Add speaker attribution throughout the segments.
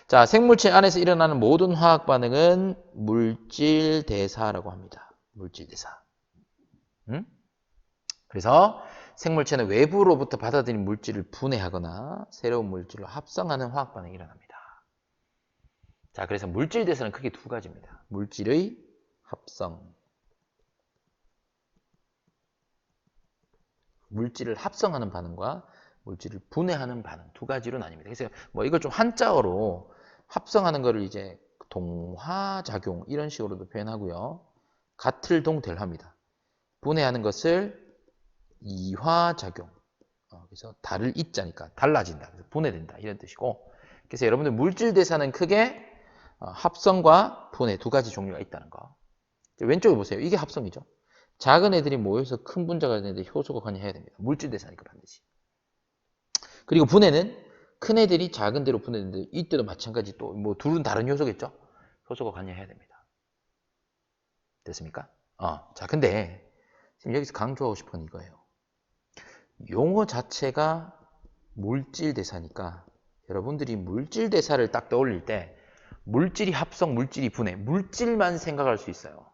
Speaker 1: 자, 생물체 안에서 일어나는 모든 화학 반응은 물질 대사라고 합니다. 물질 대사. 응? 그래서 생물체는 외부로부터 받아들인 물질을 분해하거나 새로운 물질로 합성하는 화학 반응이 일어납니다. 자, 그래서 물질 대사는 크게 두 가지입니다. 물질의 합성. 물질을 합성하는 반응과 물질을 분해하는 반응 두 가지로 나뉩니다. 그래서 뭐 이걸 좀 한자어로 합성하는 거를 이제 동화작용 이런 식으로도 표현하고요. 같을 동될합니다. 분해하는 것을 이화작용. 그래서 다를 이자니까 달라진다. 그래서 분해된다. 이런 뜻이고. 그래서 여러분들 물질 대사는 크게 합성과 분해 두 가지 종류가 있다는 거. 왼쪽에 보세요. 이게 합성이죠. 작은 애들이 모여서 큰 분자가 되는데 효소가 관여해야 됩니다. 물질 대사니까 반드시. 그리고 분해는 큰 애들이 작은 데로 분해되는데 이때도 마찬가지 또 뭐 둘은 다른 효소겠죠. 효소가 관여해야 됩니다. 됐습니까? 자, 근데 지금 여기서 강조하고 싶은 건 이거예요. 용어 자체가 물질 대사니까 여러분들이 물질 대사를 딱 떠올릴 때 물질이 합성, 물질이 분해, 물질만 생각할 수 있어요.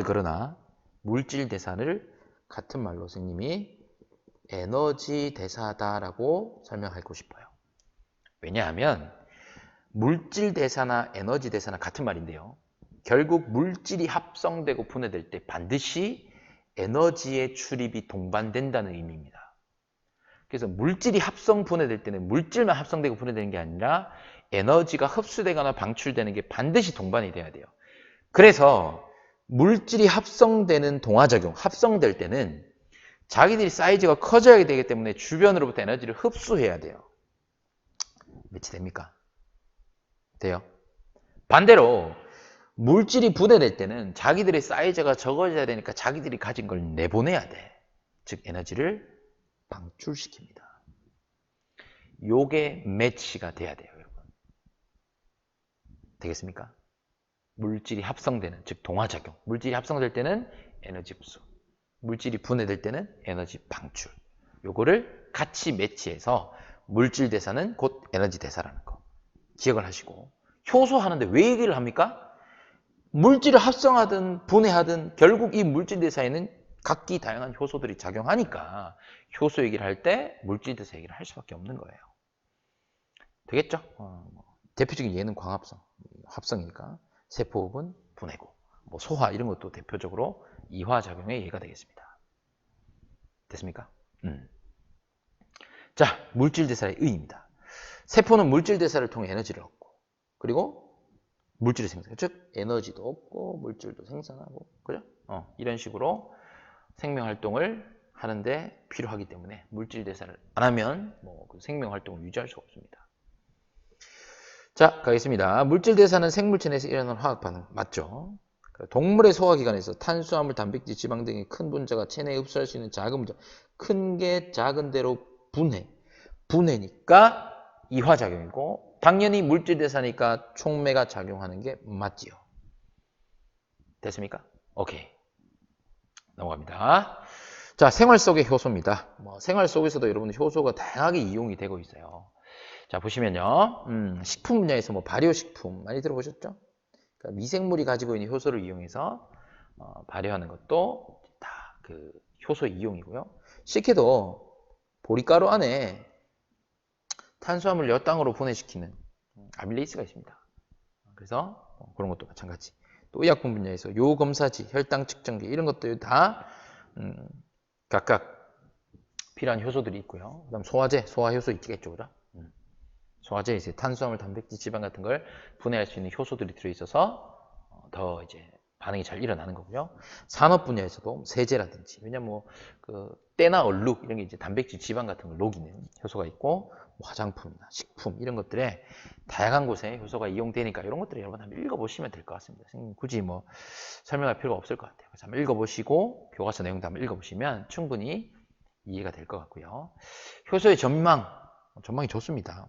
Speaker 1: 그러나 물질 대사를 같은 말로 선생님이 에너지 대사다라고 설명하고 싶어요. 왜냐하면 물질 대사나 에너지 대사나 같은 말인데요. 결국 물질이 합성되고 분해될 때 반드시 에너지의 출입이 동반된다는 의미입니다. 그래서 물질이 합성 분해될 때는 물질만 합성되고 분해되는 게 아니라 에너지가 흡수되거나 방출되는 게 반드시 동반이 돼야 돼요. 그래서 물질이 합성되는 동화작용, 합성될 때는 자기들이 사이즈가 커져야 되기 때문에 주변으로부터 에너지를 흡수해야 돼요. 매치됩니까? 돼요? 반대로 물질이 분해될 때는 자기들의 사이즈가 적어져야 되니까 자기들이 가진 걸 내보내야 돼. 즉 에너지를 방출시킵니다. 요게 매치가 돼야 돼요, 여러분. 되겠습니까? 물질이 합성되는, 즉 동화작용. 물질이 합성될 때는 에너지 흡수. 물질이 분해될 때는 에너지 방출. 요거를 같이 매치해서 물질 대사는 곧 에너지 대사라는 거. 기억을 하시고. 효소 하는데 왜 얘기를 합니까? 물질을 합성하든 분해하든 결국 이 물질 대사에는 각기 다양한 효소들이 작용하니까 효소 얘기를 할 때 물질 대사 얘기를 할 수밖에 없는 거예요. 되겠죠? 대표적인 예는 광합성, 합성이니까 세포흡은 분해고 뭐 소화 이런 것도 대표적으로 이화작용의 예가 되겠습니다. 됐습니까? 자, 물질 대사의 의의입니다. 세포는 물질 대사를 통해 에너지를 얻고 그리고 물질을 생산해요. 즉 에너지도 얻고 물질도 생산하고 그죠? 이런 식으로 생명 활동을 하는데 필요하기 때문에 물질 대사를 안 하면 그 생명 활동을 유지할 수가 없습니다. 자, 가겠습니다. 물질 대사는 생물체 내에서 일어나는 화학 반응 맞죠? 동물의 소화기관에서 탄수화물, 단백질, 지방 등의 큰 분자가 체내에 흡수할 수 있는 작은 분자, 큰 게 작은 대로 분해니까 이화작용이고 당연히 물질 대사니까 촉매가 작용하는 게 맞지요. 됐습니까? 오케이. 넘어갑니다. 자, 생활 속의 효소입니다. 생활 속에서도 여러분들 효소가 다양하게 이용이 되고 있어요. 자, 보시면요. 식품 분야에서 발효식품 많이 들어보셨죠? 그러니까 미생물이 가지고 있는 효소를 이용해서 발효하는 것도 다 그 효소 이용이고요. 식혜도 보리가루 안에 탄수화물 몇 당으로 분해시키는 아밀레이스가 있습니다. 그래서 그런 것도 마찬가지. 또 의약품 분야에서 요검사지, 혈당 측정기 이런 것들 다 각각 필요한 효소들이 있고요. 그다음 소화제, 소화효소 있겠죠, 그죠? 소화제에 이제 탄수화물, 단백질, 지방 같은 걸 분해할 수 있는 효소들이 들어있어서 더 이제 반응이 잘 일어나는 거고요. 산업 분야에서도 세제라든지, 왜냐면 때나 얼룩 이런 게 이제 단백질, 지방 같은 걸 녹이는 효소가 있고, 화장품이나 식품 이런 것들에 다양한 곳에 효소가 이용되니까 이런 것들을 여러분 한번 읽어보시면 될 것 같습니다. 굳이 설명할 필요가 없을 것 같아요. 그래서 한번 읽어보시고 교과서 내용도 한번 읽어보시면 충분히 이해가 될 것 같고요. 효소의 전망이 좋습니다.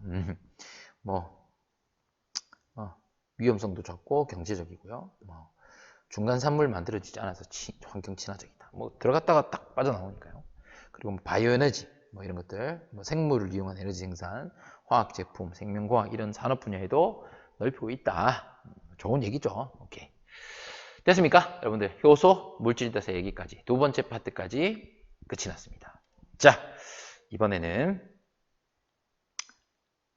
Speaker 1: 위험성도 적고 경제적이고요. 중간 산물 만들어지지 않아서 환경 친화적이다. 들어갔다가 딱 빠져나오니까요. 그리고 바이오 에너지 이런 것들, 생물을 이용한 에너지 생산, 화학제품, 생명과학 이런 산업 분야에도 넓히고 있다. 좋은 얘기죠. 오케이. 됐습니까? 여러분들 효소, 물질대사 얘기까지 두 번째 파트까지 끝이 났습니다. 자, 이번에는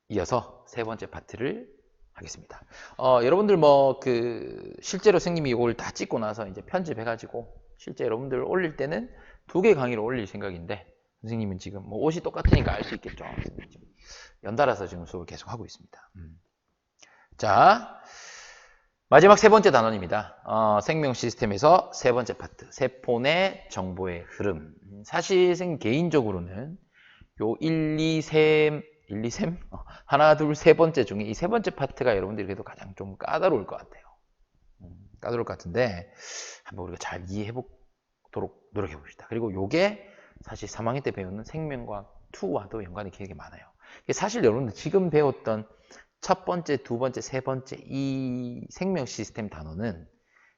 Speaker 1: 이어서 세 번째 파트를 하겠습니다. 여러분들 실제로 선생님이 이걸 다 찍고 나서 이제 편집해가지고 실제 여러분들 올릴 때는 2개 강의를 올릴 생각인데 선생님은 지금 옷이 똑같으니까 알 수 있겠죠. 연달아서 지금 수업을 계속 하고 있습니다. 자, 마지막 세 번째 단원입니다. 생명 시스템에서 세 번째 파트, 세포 내 정보의 흐름. 사실 선생님 개인적으로는 요 1, 2, 3, 하나, 둘, 세 번째 중에 이 세 번째 파트가 여러분들이 그래도 가장 좀 까다로울 것 같아요. 까다로울 것 같은데 한번 우리가 잘 이해해 보도록 노력해 봅시다. 그리고 요게 사실 3학년 때 배우는 생명과학 2와도 연관이 되게 많아요. 사실 여러분들 지금 배웠던 첫 번째, 두 번째, 세 번째 이 생명 시스템 단어는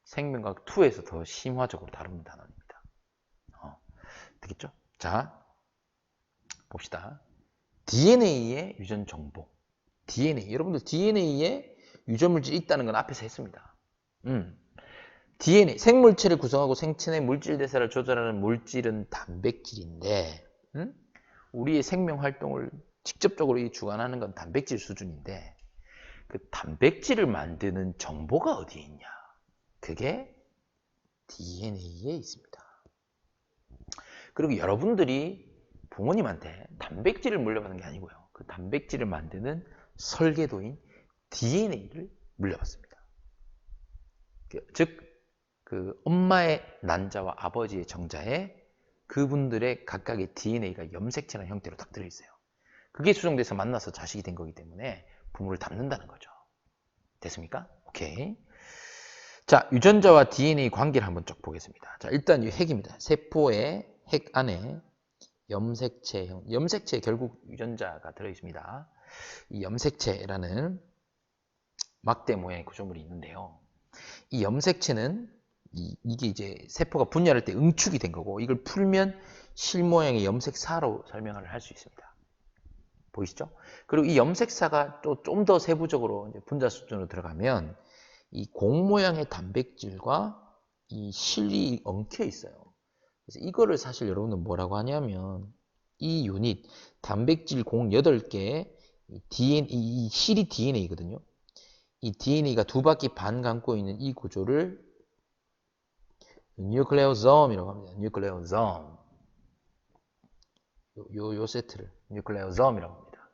Speaker 1: 생명과학 2에서 더 심화적으로 다루는 단어입니다. 되겠죠? 자, 봅시다. DNA의 유전 정보. DNA. 여러분들 DNA에 유전물질이 있다는 건 앞에서 했습니다. DNA, 생물체를 구성하고 생체 내 물질 대사를 조절하는 물질은 단백질인데, 우리의 생명 활동을 직접적으로 주관하는 건 단백질 수준인데, 그 단백질을 만드는 정보가 어디에 있냐? 그게 DNA에 있습니다. 그리고 여러분들이 부모님한테 단백질을 물려받은 게 아니고요. 그 단백질을 만드는 설계도인 DNA를 물려받습니다. 즉, 그 엄마의 난자와 아버지의 정자에 그분들의 각각의 DNA가 염색체라는 형태로 딱 들어있어요. 그게 수정돼서 만나서 자식이 된 거기 때문에 부모를 닮는다는 거죠. 됐습니까? 오케이. 자, 유전자와 DNA 관계를 한번 쭉 보겠습니다. 자, 일단 이 핵입니다. 세포의 핵 안에 염색체에 결국 유전자가 들어있습니다. 이 염색체라는 막대 모양의 구조물이 있는데요. 이 염색체는 이게 이제 세포가 분열할 때 응축이 된 거고 이걸 풀면 실모양의 염색사로 설명을 할 수 있습니다. 보이시죠? 그리고 이 염색사가 또 좀 더 세부적으로 이제 분자 수준으로 들어가면 이 공 모양의 단백질과 이 실이 엉켜 있어요. 그래서 이거를 사실 여러분들 뭐라고 하냐면 이 유닛 단백질 공 8개의 이 실이 DNA거든요. 이 DNA가 2바퀴 반 감고 있는 이 구조를 뉴클레오솜이라고 합니다. 뉴클레오솜. 요 세트를 뉴클레오솜이라고 합니다.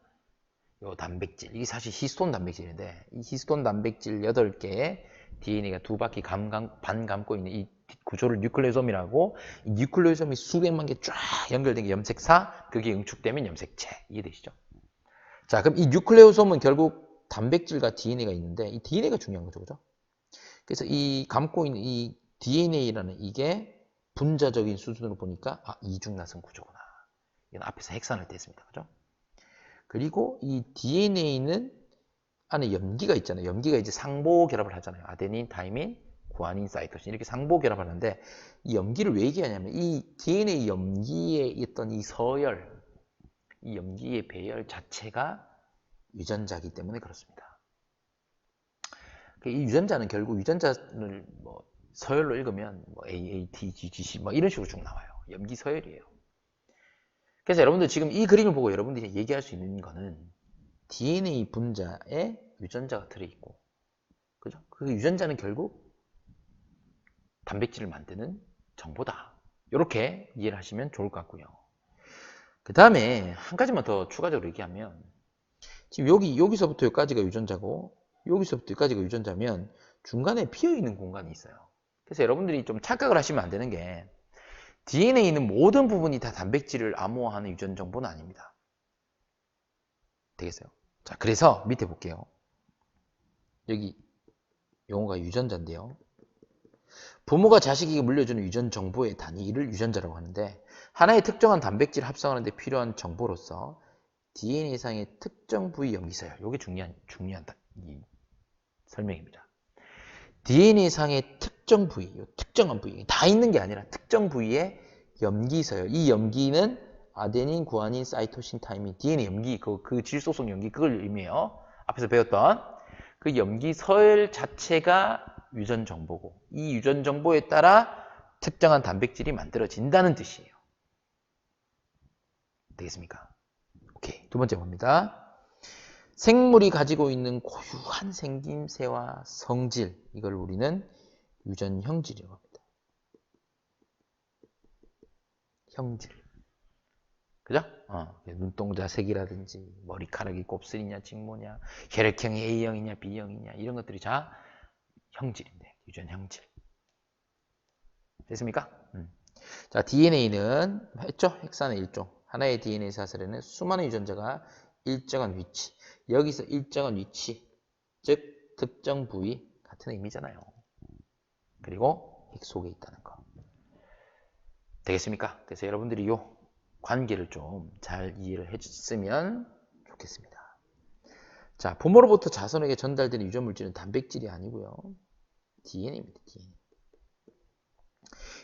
Speaker 1: 요 단백질. 이게 사실 히스톤 단백질인데 이 히스톤 단백질 8개의 DNA가 2바퀴 반 감고 있는 이 구조를 뉴클레오솜이라고, 이 뉴클레오솜이 수백만 개 쫙 연결된 게 염색사, 그게 응축되면 염색체. 이해되시죠? 자, 그럼 이 뉴클레오솜은 결국 단백질과 DNA가 있는데 이 DNA가 중요한 거죠. 그죠? 그래서 이 감고 있는 이 DNA라는 이게 분자적인 수준으로 보니까 이중나선 구조구나. 이건 앞에서 핵산을 뗐습니다. 그죠? 그리고 이 DNA는 안에 염기가 있잖아요. 염기가 이제 상보 결합을 하잖아요. 아데닌, 타이민, 구아닌, 사이토신 이렇게 상보 결합을 하는데 이 염기를 왜 얘기하냐면 이 DNA 염기에 있던 이 서열, 이 염기의 배열 자체가 유전자이기 때문에 그렇습니다. 이 유전자는 결국 유전자를 서열로 읽으면 AAT, GGC 이런 식으로 쭉 나와요. 염기 서열이에요. 그래서 여러분들 지금 이 그림을 보고 여러분들이 얘기할 수 있는 거는 DNA 분자에 유전자가 들어있고, 그죠? 그 유전자는 결국 단백질을 만드는 정보다. 이렇게 이해를 하시면 좋을 것 같고요. 그 다음에 한 가지만 더 추가적으로 얘기하면 지금 여기서부터 여기까지가 유전자고 여기서부터 여기까지가 유전자면 중간에 비어있는 공간이 있어요. 그래서 여러분들이 좀 착각을 하시면 안 되는 게 DNA에 있는 모든 부분이 다 단백질을 암호화하는 유전 정보는 아닙니다. 되겠어요? 자, 그래서 밑에 볼게요. 여기 용어가 유전자인데요. 부모가 자식에게 물려주는 유전 정보의 단위를 유전자라고 하는데 하나의 특정한 단백질을 합성하는 데 필요한 정보로서 DNA상의 특정 부위 염기서열, 이게 중요한 설명입니다. DNA상의 특정 부위, 특정한 부위, 다 있는 게 아니라 특정 부위의 염기서열, 이 염기는 아데닌, 구아닌, 사이토신, 타이민, DNA 염기, 그 질소성 염기 그걸 의미해요. 앞에서 배웠던 그 염기설 자체가 유전 정보고 이 유전 정보에 따라 특정한 단백질이 만들어진다는 뜻이에요. 되겠습니까? 오케이. 두 번째 봅니다. 생물이 가지고 있는 고유한 생김새와 성질, 이걸 우리는 유전 형질이라고 합니다. 형질. 그죠? 눈동자 색이라든지 머리카락이 곱슬이냐 직모냐 혈액형이 A형이냐 B형이냐 이런 것들이 다 형질인데 유전 형질. 됐습니까? 자, DNA는 했죠? 핵산의 일종. 하나의 DNA 사슬에는 수많은 유전자가 일정한 위치. 여기서 일정한 위치, 즉 특정 부위 같은 의미잖아요. 그리고 핵 속에 있다는 거. 되겠습니까? 그래서 여러분들이 이 관계를 좀 잘 이해를 해줬으면 좋겠습니다. 자, 부모로부터 자손에게 전달되는 유전 물질은 단백질이 아니고요. DNA입니다. DNA.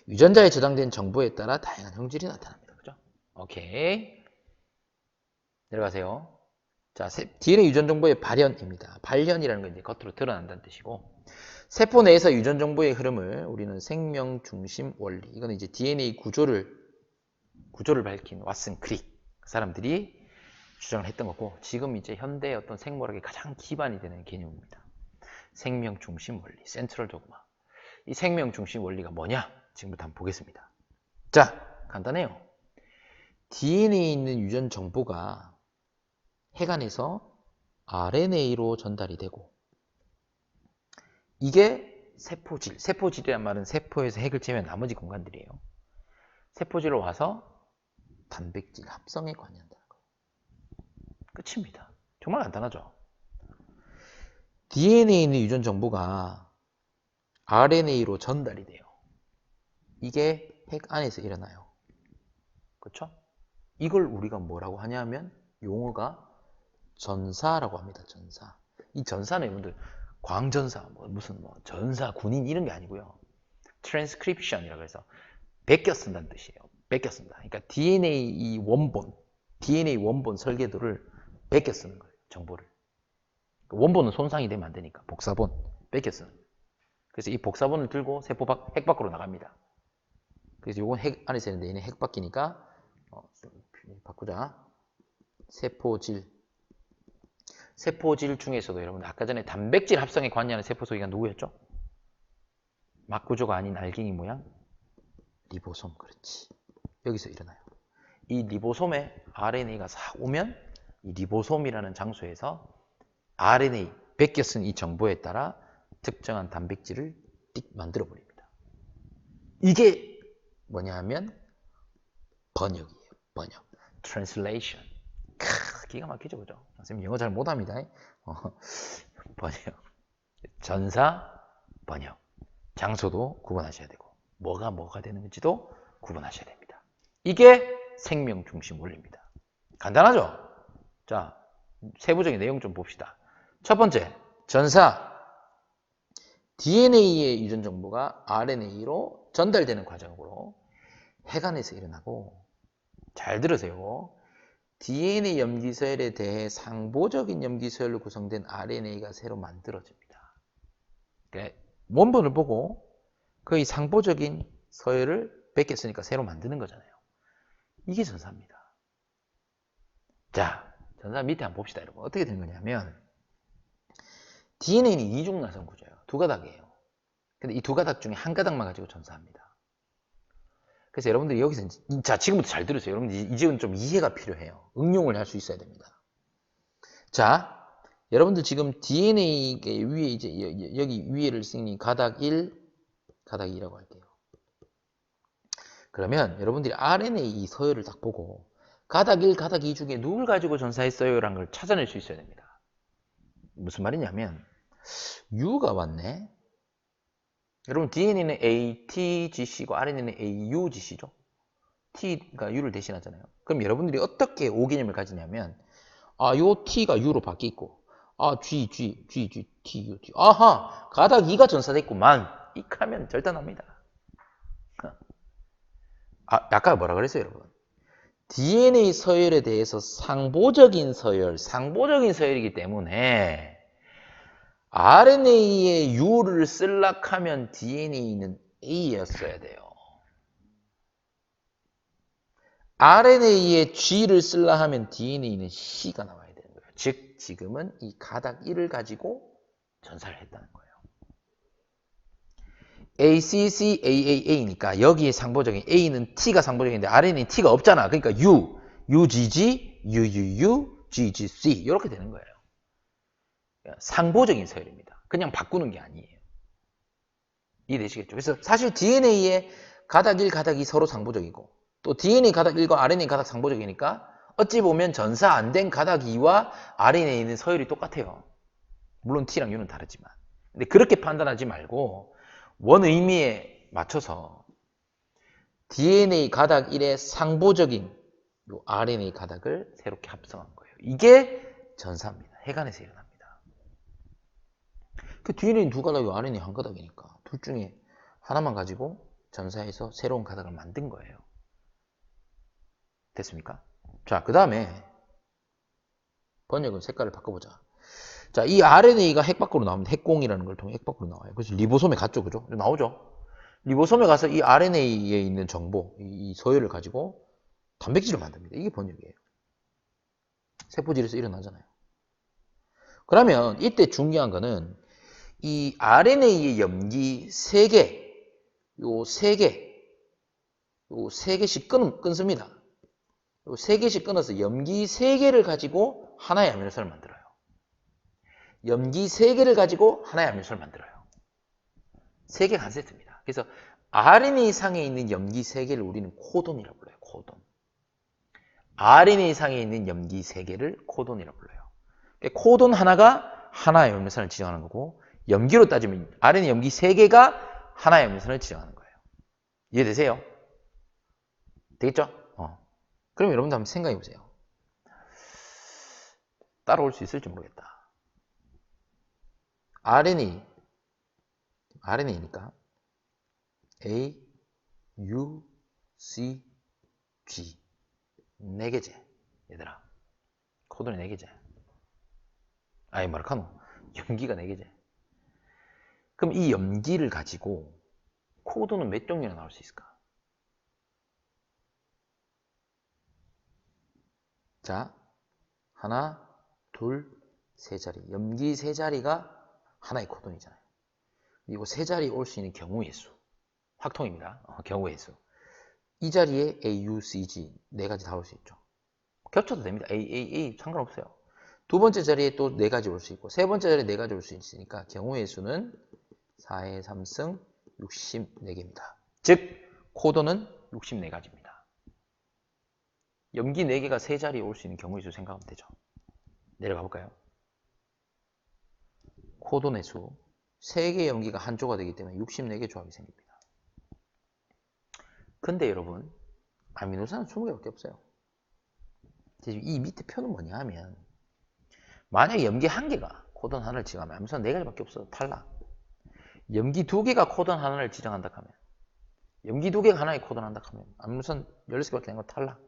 Speaker 1: 유전자에 저장된 정보에 따라 다양한 형질이 나타납니다. 그죠? 오케이. 내려가세요. 자, DNA 유전 정보의 발현입니다. 발현이라는 건 이제 겉으로 드러난다는 뜻이고, 세포 내에서 유전 정보의 흐름을 우리는 생명 중심 원리, 이거는 이제 DNA 구조를 밝힌 왓슨 크릭 사람들이 주장을 했던 거고, 지금 이제 현대의 어떤 생물학의 가장 기반이 되는 개념입니다. 생명 중심 원리, 센트럴 도그마. 이 생명 중심 원리가 뭐냐? 지금부터 한번 보겠습니다. 자, 간단해요. DNA에 있는 유전 정보가 핵 안에서 RNA로 전달이 되고, 이게 세포질, 세포질이란 말은 세포에서 핵을 째면 나머지 공간들이에요. 세포질로 와서 단백질 합성에 관여한다는 거예요. 끝입니다. 정말 간단하죠? DNA에 있는 유전 정보가 RNA로 전달이 돼요. 이게 핵 안에서 일어나요. 그렇죠? 이걸 우리가 뭐라고 하냐면 용어가 전사라고 합니다. 전사. 이 전사는 여러분들 광전사, 무슨 전사, 군인 이런 게 아니고요. transcription이라고 해서 베껴 쓴다는 뜻이에요. 베껴 쓴다. 그러니까 DNA 원본 설계도를 베껴 쓰는 거예요. 정보를. 원본은 손상이 되면 안 되니까 복사본 베껴 쓰는 거예요. 그래서 이 복사본을 들고 핵 밖으로 나갑니다. 그래서 요건 핵 안에서 있는데 얘는 핵 밖이니까 바꾸자. 세포질 중에서도 여러분 아까 전에 단백질 합성에 관여하는 세포 소위가 누구였죠? 막구조가 아닌 알갱이 모양 리보솜. 그렇지. 여기서 일어나요. 이 리보솜에 RNA가 싹 오면 이 리보솜이라는 장소에서 RNA 베껴 쓴 이 정보에 따라 특정한 단백질을 띡 만들어 버립니다. 이게 뭐냐 하면 번역이에요. 번역. Translation. 기가 막히죠, 그죠? 선생님 영어 잘 못합니다. 번역. 전사, 번역. 장소도 구분하셔야 되고 뭐가 되는 건지도 구분하셔야 됩니다. 이게 생명 중심 원리입니다. 간단하죠? 자, 세부적인 내용 좀 봅시다. 첫 번째, 전사. DNA의 유전 정보가 RNA로 전달되는 과정으로 핵 안에서 일어나고, 잘 들으세요. DNA 염기서열에 대해 상보적인 염기서열로 구성된 RNA가 새로 만들어집니다. 그러니까 원본을 보고 그 상보적인 서열을 베꼈으니까 새로 만드는 거잖아요. 이게 전사입니다. 자, 전사 밑에 한번 봅시다, 여러분. 어떻게 되는 거냐면 DNA는 이중나선 구조예요. 두 가닥이에요. 근데 이 두 가닥 중에 한 가닥만 가지고 전사합니다. 그래서 여러분들이 여기서 자, 지금부터 잘 들으세요. 여러분들 이제는 좀 이해가 필요해요. 응용을 할 수 있어야 됩니다. 자, 여러분들 지금 DNA 위에 이제 여기 위에를 쓰니 가닥 1, 가닥 2라고 할게요. 그러면 여러분들이 RNA 이 서열을 딱 보고 가닥 1, 가닥 2 중에 누굴 가지고 전사했어요? 라는 걸 찾아낼 수 있어야 됩니다. 무슨 말이냐면 U가 왔네. 여러분 DNA는 ATGC고 RNA는 AUGC죠. T가 U를 대신하잖아요. 그럼 여러분들이 어떻게 O 개념을 가지냐면 요 T가 U로 바뀌고 G, T, U, T. 아하! 가닥 2가 전사됐구만. 이렇게 하면 절단합니다. 아까 뭐라 그랬어요, 여러분? DNA 서열에 대해서 상보적인 상보적인 서열이기 때문에 RNA의 U를 쓸락하면 DNA는 A였어야 돼요. RNA의 G를 쓸라 하면 DNA는 C가 나와야 되는 거예요. 즉 지금은 이 가닥 1을 가지고 전사를 했다는 거예요. ACC, AAA니까 여기에 상보적인 A는 T가 상보적인데 RNA는 T가 없잖아. 그러니까 U, UGG, UUU, GGC 이렇게 되는 거예요. 상보적인 서열입니다. 그냥 바꾸는 게 아니에요. 이해되시겠죠? 그래서 사실 DNA의 가닥 1, 가닥 2 서로 상보적이고 또 DNA 가닥 1과 RNA 가닥 상보적이니까 어찌 보면 전사 안 된 가닥 2와 RNA는 서열이 똑같아요. 물론 T랑 U는 다르지만. 근데 그렇게 판단하지 말고 원 의미에 맞춰서 DNA 가닥 1의 상보적인 요 RNA 가닥을 새롭게 합성한 거예요. 이게 전사입니다. 해간에서 일어납니다. 그 DNA는 두 가닥이고 RNA 한 가닥이니까 둘 중에 하나만 가지고 전사해서 새로운 가닥을 만든 거예요. 됐습니까? 자, 그 다음에 번역은 색깔을 바꿔보자. 자, 이 RNA가 핵 밖으로 나옵니다. 핵공이라는 걸 통해 핵 밖으로 나와요. 그래서 리보솜에 갔죠, 그죠? 나오죠. 리보솜에 가서 이 RNA에 있는 정보, 이 서열을 가지고 단백질을 만듭니다. 이게 번역이에요. 세포질에서 일어나잖아요. 그러면 이때 중요한 거는 이 RNA의 염기 3개, 요 3개씩 끊습니다. 요 3개씩 끊어서 염기 3개를 가지고 하나의 아미노산을 만들어요. 염기 3개를 가지고 하나의 아미노산을 만들어요. 3개가 한 세트입니다. 그래서 RNA상에 있는 염기 3개를 우리는 코돈이라고 불러요. 코돈. RNA상에 있는 염기 3개를 코돈이라고 불러요. 코돈 하나가 하나의 아미노산을 지정하는 거고 염기로 따지면 RNA 염기 3개가 하나의 아미노산을 지정하는 거예요. 이해되세요? 되겠죠? 그럼 여러분도 한번 생각해 보세요. 따라올 수 있을지 모르겠다. RNA니까 A, U, C, G 4개제. 얘들아. 코돈이 4개제. 아이 마르카노. 염기가 4개제. 그럼 이 염기를 가지고 코돈은 몇 종류나 나올 수 있을까? 자, 하나, 둘, 세 자리. 염기 3자리가 하나의 코돈이잖아요. 그리고 3자리 올 수 있는 경우의 수. 확통입니다. 경우의 수. 이 자리에 A, U, C, G 4가지 다 올 수 있죠. 겹쳐도 됩니다. A 상관없어요. 두 번째 자리에 또 4가지 올 수 있고 세 번째 자리에 4가지 올 수 있으니까 경우의 수는 4의 3승 64개입니다. 즉 코돈은 64가지입니다. 염기 4개가 3자리에 올 수 있는 경우의 수 생각하면 되죠. 내려가 볼까요? 코돈의 수 3개의 염기가 한 조가 되기 때문에 64개 조합이 생깁니다. 근데 여러분 아미노산은 20개밖에 없어요. 이 밑에 표는 뭐냐 하면 만약에 염기 1개가 코돈 하나를 지정하면 아미노산 4가지밖에 없어요. 탈락. 염기 2개가 코돈 하나를 지정한다 하면 염기 2개가 하나의 코돈 한다 하면 아미노산 16개밖에 된 거 탈락.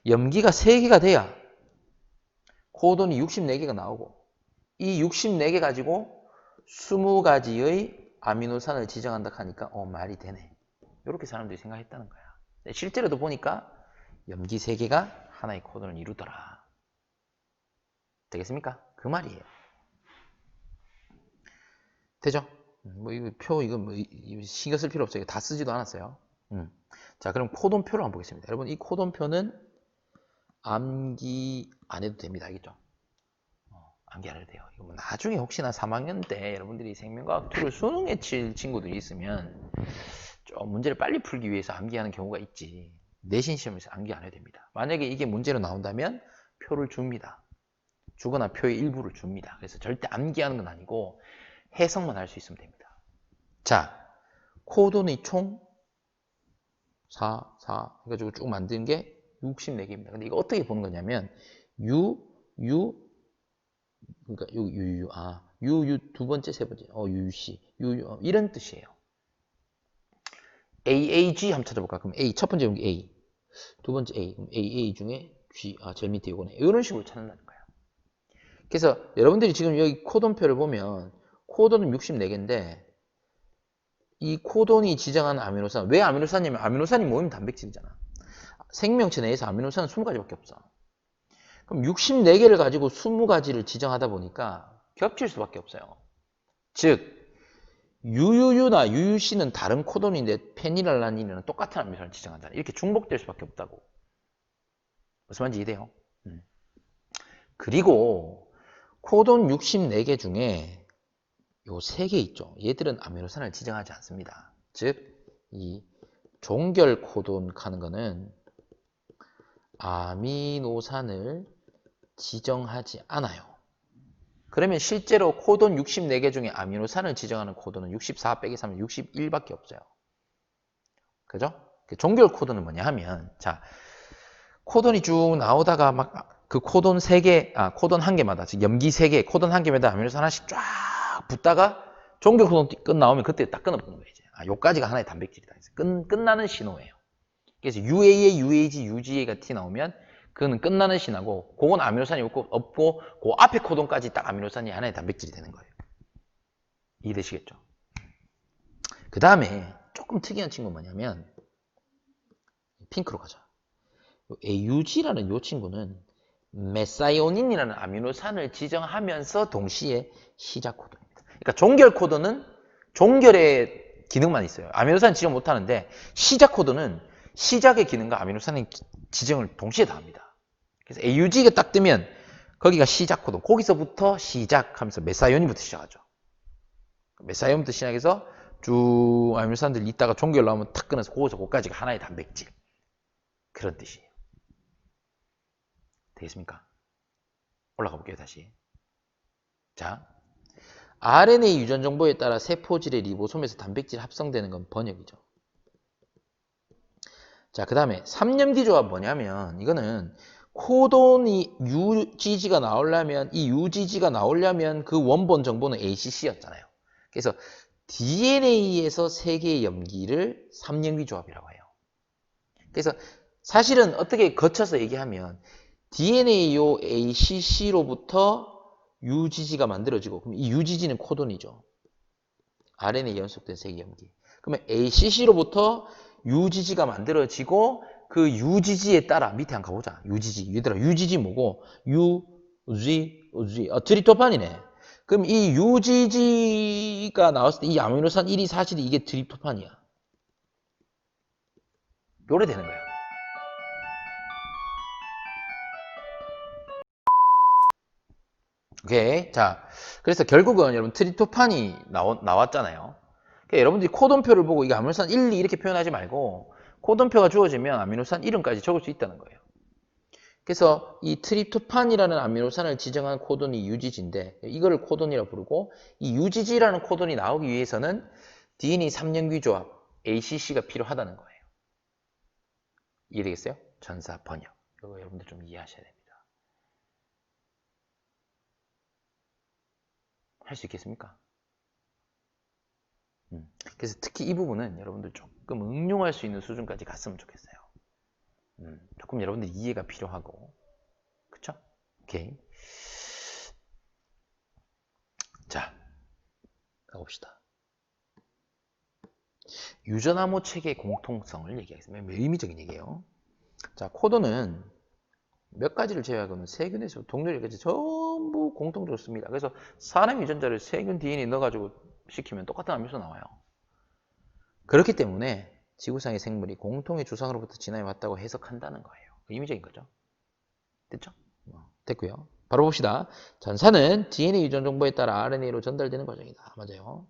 Speaker 1: 염기가 3개가 돼야 코돈이 64개가 나오고 이 64개 가지고 20가지의 아미노산을 지정한다 하니까 말이 되네. 이렇게 사람들이 생각했다는 거야. 실제로도 보니까 염기 3개가 하나의 코돈을 이루더라. 되겠습니까? 그 말이에요. 되죠? 뭐 이거 표 이거 뭐 신경 쓸 필요 없어요. 다 쓰지도 않았어요. 자, 그럼 코돈표를 한번 보겠습니다. 여러분 이 코돈표는 암기 안 해도 됩니다. 알겠죠? 암기 안 해도 돼요. 이거 뭐 나중에 혹시나 3학년 때 여러분들이 생명과학 2를 수능에 칠 친구들이 있으면 좀 문제를 빨리 풀기 위해서 암기하는 경우가 있지. 내신 시험에서 암기 안 해도 됩니다. 만약에 이게 문제로 나온다면 표를 줍니다. 주거나 표의 일부를 줍니다. 그래서 절대 암기하는 건 아니고 해석만 할 수 있으면 됩니다. 자, 코돈이 총 4 해가지고 쭉 만든 게 64개입니다. 근데 이거 어떻게 보는 거냐면 그러니까 U 두 번째, 세 번째, UC, 이런 뜻이에요. AAG 한번 찾아볼까? 그럼 A 첫 번째 용기 A. 두 번째 A. 그럼 A 중에 G. 제일 밑에 이거네. 이런 식으로 찾는다는 거예요. 그래서 여러분들이 지금 여기 코돈표를 보면 코돈은 64개인데 이 코돈이 지정하는 아미노산. 왜 아미노산이냐면 아미노산이 모이면 단백질이잖아. 생명체 내에서 아미노산은 20가지밖에 없어. 그럼 64개를 가지고 20가지를 지정하다 보니까 겹칠 수밖에 없어요. 즉 UUU나 UUC는 다른 코돈인데 페니랄라닌은 똑같은 아미노산을 지정한다. 이렇게 중복될 수밖에 없다고. 무슨 말인지 이해돼요? 그리고 코돈 64개 중에 요 3개 있죠. 얘들은 아미노산을 지정하지 않습니다. 즉 이 종결 코돈 하는 거는 아미노산을 지정하지 않아요. 그러면 실제로 코돈 64개 중에 아미노산을 지정하는 코돈은 64 빼기 3은 61밖에 없어요. 그죠? 종결 코돈은 뭐냐 하면, 자, 코돈이 쭉 나오다가 막 그 코돈 3개, 코돈 1개마다, 즉 염기 3개, 코돈 1개마다 아미노산 하나씩 쫙 붙다가 종결 코돈 끝 나오면 그때 딱 끊어버리는 거예요. 이제. 요까지가 하나의 단백질이다. 끝나는 신호예요. 그래서 UAA, UAG, UGA가 T 나오면 그거는 끝나는 신호고, 그건 아미노산이 없고, 그 앞에 코돈까지 딱 아미노산이 하나의 단백질이 되는 거예요. 이해되시겠죠? 그 다음에 조금 특이한 친구는 뭐냐면, 핑크로 가자. AUG라는 이 친구는 메사이오닌이라는 아미노산을 지정하면서 동시에 시작 코돈입니다. 그러니까 종결 코돈은 종결의 기능만 있어요. 아미노산 지정 못하는데 시작 코돈은 시작의 기능과 아미노산의 지정을 동시에 다 합니다. 그래서 AUG가 딱 뜨면 거기가 시작 코돈, 거기서부터 시작하면서 메사이오닌부터 시작하죠. 메사이오닌부터 시작해서 쭉 아미노산들 있다가 종결 나오면 탁 끊어서 거기서 거기까지가 하나의 단백질. 그런 뜻이에요. 되겠습니까? 올라가 볼게요, 다시. 자, RNA 유전 정보에 따라 세포질의 리보솜에서 단백질 합성되는 건 번역이죠. 자, 그 다음에 3염기 조합 뭐냐면 이거는 코돈이 UGG가 나오려면 이 UGG가 나오려면 그 원본 정보는 ACC였잖아요. 그래서 DNA에서 3개의 염기를 3염기 조합이라고 해요. 그래서 사실은 어떻게 거쳐서 얘기하면 DNA요 ACC로부터 UGG가 만들어지고, 그럼 이 UGG는 코돈이죠. RNA 연속된 3개 염기. 그러면 ACC로부터 UGG가 만들어지고, 그 UGG에 따라 밑에 한번 가보자. UGG. 얘들아, UGG 뭐고? UGG. 트립토판이네. 그럼 이 UGG가 나왔을 때 이 아미노산 1이 사실이 이게 트립토판이야. 요래 되는 거야. 오케이. 자, 그래서 결국은 여러분 트립토판이 나왔잖아요. 그러니까 여러분들이 코돈표를 보고 이게 아미노산 1, 2 이렇게 표현하지 말고 코돈표가 주어지면 아미노산 이름까지 적을 수 있다는 거예요. 그래서 이 트립토판이라는 아미노산을 지정한 코돈이 UGG인데 이거를 코돈이라고 부르고, 이 UGG라는 코돈이 나오기 위해서는 DNA 3연기 조합 ACC가 필요하다는 거예요. 이해되겠어요? 전사 번역. 이거 여러분들 좀 이해하셔야 됩니다. 할 수 있겠습니까? 그래서 특히 이 부분은 여러분들 조금 응용할 수 있는 수준까지 갔으면 좋겠어요. 조금 여러분들 이해가 필요하고, 그쵸? 오케이. 자, 가봅시다. 유전암호 체계의 공통성을 얘기하겠습니다. 의미적인 얘기예요. 자, 코돈은 몇 가지를 제외하고는 세균에서 동료들까지 전부 공통적으로 씁니다. 그래서 사람 유전자를 세균 DNA 넣어가지고 시키면 똑같은 아미노산 나와요. 그렇기 때문에 지구상의 생물이 공통의 조상으로부터 진화해 왔다고 해석한다는 거예요. 의미적인 거죠. 됐죠? 됐고요. 바로 봅시다. 전사는 DNA 유전 정보에 따라 RNA로 전달되는 과정이다. 맞아요.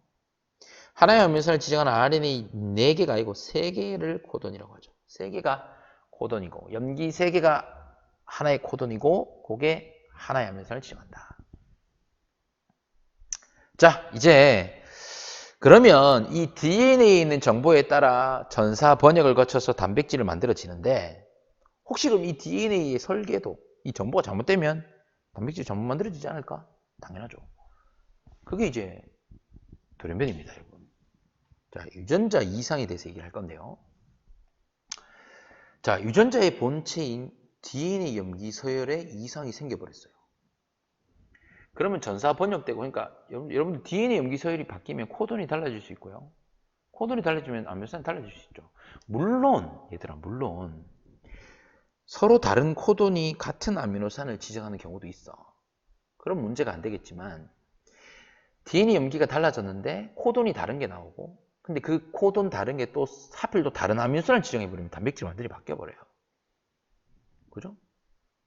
Speaker 1: 하나의 아미노산을 지정하는 RNA 4개가 아니고 3개를 코돈이라고 하죠. 3개가 코돈이고 염기 3개가 하나의 코돈이고 그게 하나의 아미노산을 지정한다. 자, 이제 그러면 이 DNA에 있는 정보에 따라 전사 번역을 거쳐서 단백질을 만들어지는데, 혹시 그럼 이 DNA의 설계도, 이 정보가 잘못되면 단백질이 잘못 만들어지지 않을까? 당연하죠. 그게 이제 돌연변입니다, 여러분. 자, 유전자 이상에 대해서 얘기를 할 건데요. 자, 유전자의 본체인 DNA 염기 서열에 이상이 생겨버렸어요. 그러면 전사 번역되고, 그러니까 여러분들 DNA 염기 서열이 바뀌면 코돈이 달라질 수 있고요. 코돈이 달라지면 아미노산이 달라질 수 있죠. 물론 얘들아, 물론 서로 다른 코돈이 같은 아미노산을 지정하는 경우도 있어. 그럼 문제가 안 되겠지만 DNA 염기가 달라졌는데 코돈이 다른 게 나오고, 근데 그 코돈 다른 게 또 하필 또 다른 아미노산을 지정해버리면 단백질 완전히 바뀌어버려요. 그죠?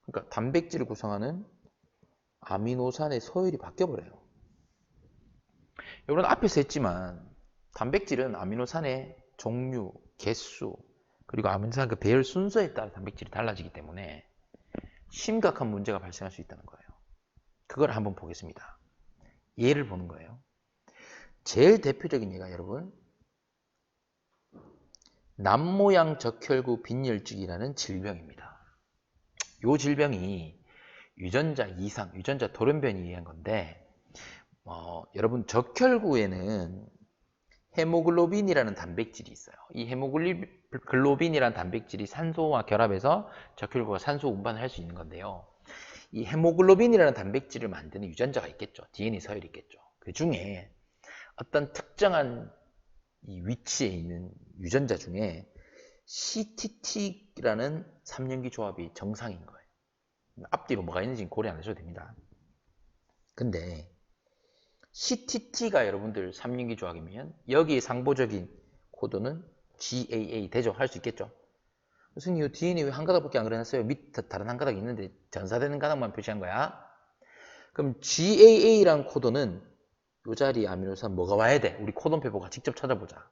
Speaker 1: 그러니까 단백질을 구성하는 아미노산의 서열이 바뀌어버려요. 여러분 앞에서 했지만 단백질은 아미노산의 종류, 개수, 그리고 아미노산 그 배열 순서에 따라 단백질이 달라지기 때문에 심각한 문제가 발생할 수 있다는 거예요. 그걸 한번 보겠습니다. 예를 보는 거예요. 제일 대표적인 예가 여러분, 남모양 적혈구 빈혈증이라는 질병입니다. 이 질병이 유전자 이상, 유전자 돌연변이에 의한 건데, 여러분 적혈구에는 헤모글로빈이라는 단백질이 있어요. 이 헤모글로빈이라는 단백질이 산소와 결합해서 적혈구가 산소 운반을 할 수 있는 건데요. 이 헤모글로빈이라는 단백질을 만드는 유전자가 있겠죠. DNA 서열이 있겠죠. 그 중에 어떤 특정한 이 위치에 있는 유전자 중에 CTT라는 3연기 조합이 정상인 거예요. 앞뒤로 뭐가 있는지 고려 안 하셔도 됩니다. 근데 CTT가 여러분들 3연기 조합이면 여기에 상보적인 코드는 GAA 되죠? 할 수 있겠죠? 선생님, 이 DNA 왜 한 가닥밖에 안 그려놨어요? 밑에 다른 한 가닥이 있는데 전사되는 가닥만 표시한 거야? 그럼 GAA라는 코드는 이 자리에 아미노산 뭐가 와야 돼? 우리 코돈 페퍼가 직접 찾아보자.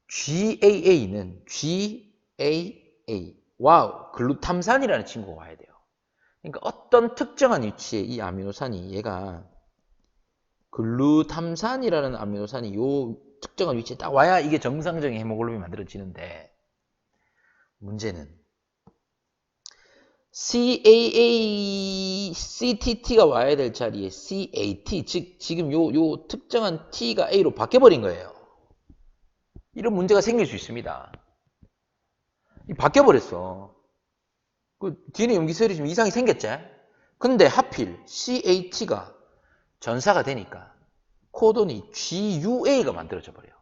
Speaker 1: GAA는 GAA, 와우, 글루탐산이라는 친구가 와야 돼요. 그러니까 어떤 특정한 위치에 이 아미노산이 얘가 글루탐산이라는 아미노산이 요 특정한 위치에 딱 와야 이게 정상적인 헤모글로빈이 만들어지는데, 문제는 CTT가 와야 될 자리에 CAT, 즉 지금 요 특정한 T가 A로 바뀌어버린 거예요. 이런 문제가 생길 수 있습니다. 바뀌어버렸어. 그 DNA 염기서열이 좀 이상이 생겼지? 근데 하필 CAT가 전사가 되니까 코돈이 GUA가 만들어져 버려요.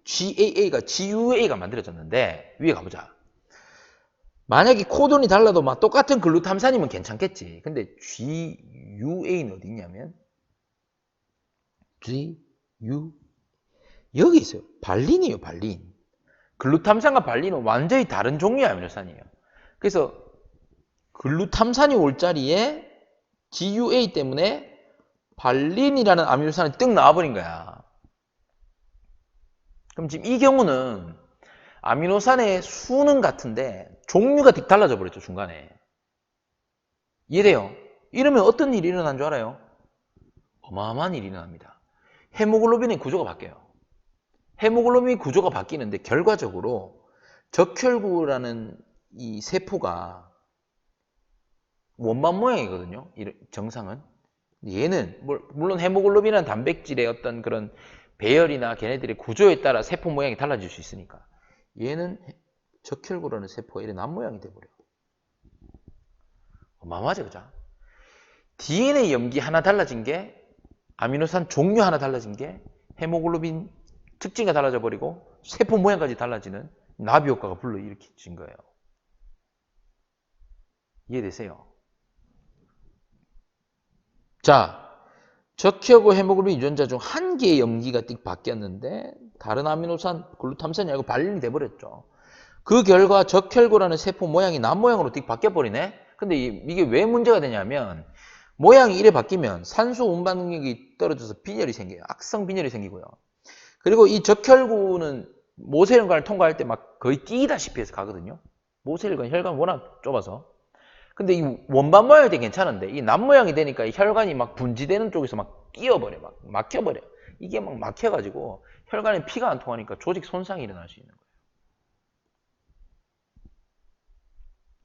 Speaker 1: GAA가 GUA가 만들어졌는데, 위에 가보자. 만약에 코돈이 달라도 막 똑같은 글루탐산이면 괜찮겠지. 근데 GUA는 어디 있냐면 여기 있어요. 발린이에요, 발린. 글루탐산과 발린은 완전히 다른 종류의 아미노산이에요. 그래서 글루탐산이 올 자리에 GUA 때문에 발린이라는 아미노산이 뜩 나와버린 거야. 그럼 지금 이 경우는 아미노산의 수는 같은데 종류가 달라져 버렸죠, 중간에. 이해돼요? 이러면 어떤 일이 일어난 줄 알아요? 어마어마한 일이 일어납니다. 헤모글로빈의 구조가 바뀌어요. 헤모글로빈 구조가 바뀌는데 결과적으로 적혈구라는 이 세포가 원반 모양이거든요. 정상은. 얘는 물론 헤모글로빈이라는 단백질의 어떤 그런 배열이나 걔네들의 구조에 따라 세포 모양이 달라질 수 있으니까 얘는 적혈구라는 세포가 이런 앞모양이 돼버려. 어마어마하죠, 그죠? DNA 염기 하나 달라진 게, 아미노산 종류 하나 달라진 게 헤모글로빈 특징이 달라져 버리고 세포 모양까지 달라지는 나비 효과가 불러일으킨 거예요. 이해되세요? 자, 적혈구 헤모글로빈 유전자 중 한 개의 염기가 띡 바뀌었는데 다른 아미노산 글루탐산이 아니고 발린이 돼버렸죠. 그 결과 적혈구라는 세포 모양이 남 모양으로 띡 바뀌어버리네? 근데 이게 왜 문제가 되냐면, 모양이 이래 바뀌면 산소 운반 능력이 떨어져서 빈혈이 생겨요. 악성 빈혈이 생기고요. 그리고 이 적혈구는 모세혈관을 통과할 때 막 거의 뛰다시피 해서 가거든요. 모세혈관, 혈관 워낙 좁아서. 근데 이 원반 모양이 되게 괜찮은데 이 남 모양이 되니까 이 혈관이 막 분지되는 쪽에서 막 끼어버려, 막 막혀버려. 이게 막 막혀가지고 혈관에 피가 안 통하니까 조직 손상이 일어날 수 있는 거예요.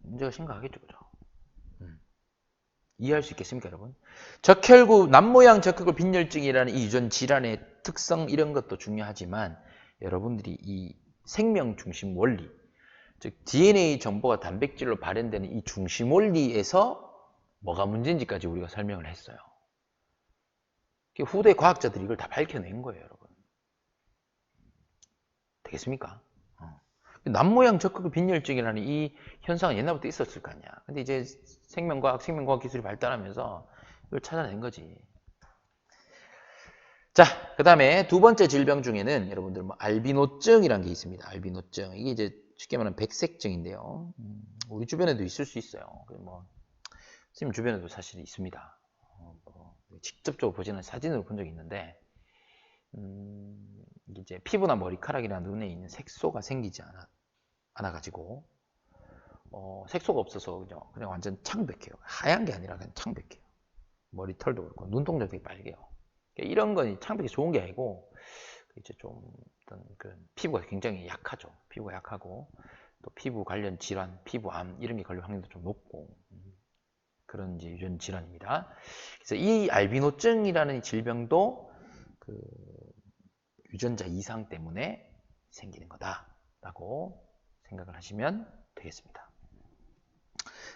Speaker 1: 문제가 심각하겠죠, 그죠? 이해할 수 있겠습니까, 여러분? 적혈구, 남모양 적혈구 빈혈증이라는 이 유전 질환의 특성, 이런 것도 중요하지만 여러분들이 이 생명 중심 원리, 즉 DNA 정보가 단백질로 발현되는 이 중심 원리에서 뭐가 문제인지까지 우리가 설명을 했어요. 후대 과학자들이 이걸 다 밝혀낸 거예요, 여러분. 되겠습니까? 남모양 적극 빈혈증이라는 이 현상은 옛날부터 있었을 거 아니야. 근데 이제 생명과학 기술이 발달하면서 이걸 찾아낸 거지. 자, 그 다음에 두 번째 질병 중에는 여러분들 뭐 알비노증이라는 게 있습니다. 알비노증. 이게 이제 쉽게 말하면 백색증인데요. 우리 주변에도 있을 수 있어요. 뭐 선생님 주변에도 사실 있습니다. 직접적으로 보지는 사진으로 본 적이 있는데, 이제 피부나 머리카락이나 눈에 있는 색소가 생기지 않아가지고, 색소가 없어서 그냥 완전 창백해요. 하얀 게 아니라 그냥 창백해요. 머리털도 그렇고, 눈동자 되게 빨개요. 이런 건 창백이 좋은 게 아니고, 이제 좀, 어떤 피부가 굉장히 약하죠. 피부가 약하고, 또 피부 관련 질환, 피부암, 이런 게 걸릴 확률도 좀 높고, 그런 이제 유전 질환입니다. 그래서 이 알비노증이라는 질병도 유전자 이상 때문에 생기는 거다라고 생각을 하시면 되겠습니다.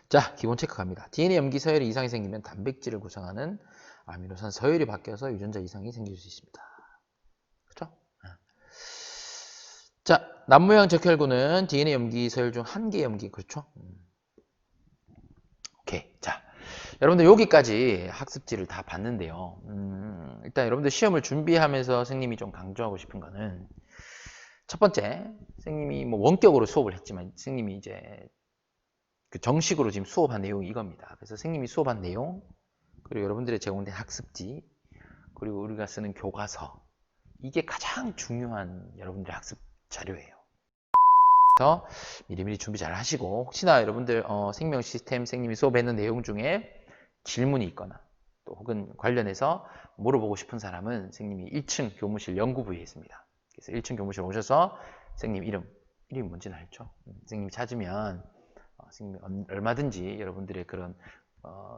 Speaker 1: 자, 기본 체크 갑니다. DNA 염기 서열이 이상이 생기면 단백질을 구성하는 아미노산 서열이 바뀌어서 유전자 이상이 생길 수 있습니다. 그렇죠? 자, 남모양 적혈구는 DNA 염기 서열 중 한 개 염기, 그렇죠? 오케이. 자, 여러분들 여기까지 학습지를 다 봤는데요. 일단 여러분들 시험을 준비하면서 선생님이 좀 강조하고 싶은 거는, 첫 번째, 선생님이 뭐 원격으로 수업을 했지만 선생님이 이제 정식으로 지금 수업한 내용이 이겁니다. 그래서 선생님이 수업한 내용, 그리고 여러분들의 제공된 학습지, 그리고 우리가 쓰는 교과서, 이게 가장 중요한 여러분들의 학습 자료예요. 그래서 미리미리 준비 잘 하시고, 혹시나 여러분들 생명 시스템 선생님이 수업했는 내용 중에 질문이 있거나 또 혹은 관련해서 물어보고 싶은 사람은 선생님이 1층 교무실 연구부에 있습니다. 그래서 1층 교무실 오셔서 선생님 이름이 뭔지는 알죠? 선생님이 찾으면 선생님이 얼마든지 여러분들의 그런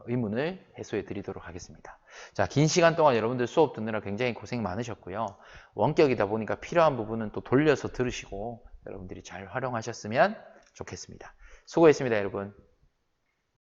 Speaker 1: 의문을 해소해 드리도록 하겠습니다. 자, 긴 시간 동안 여러분들 수업 듣느라 굉장히 고생 많으셨고요. 원격이다 보니까 필요한 부분은 또 돌려서 들으시고 여러분들이 잘 활용하셨으면 좋겠습니다. 수고했습니다, 여러분.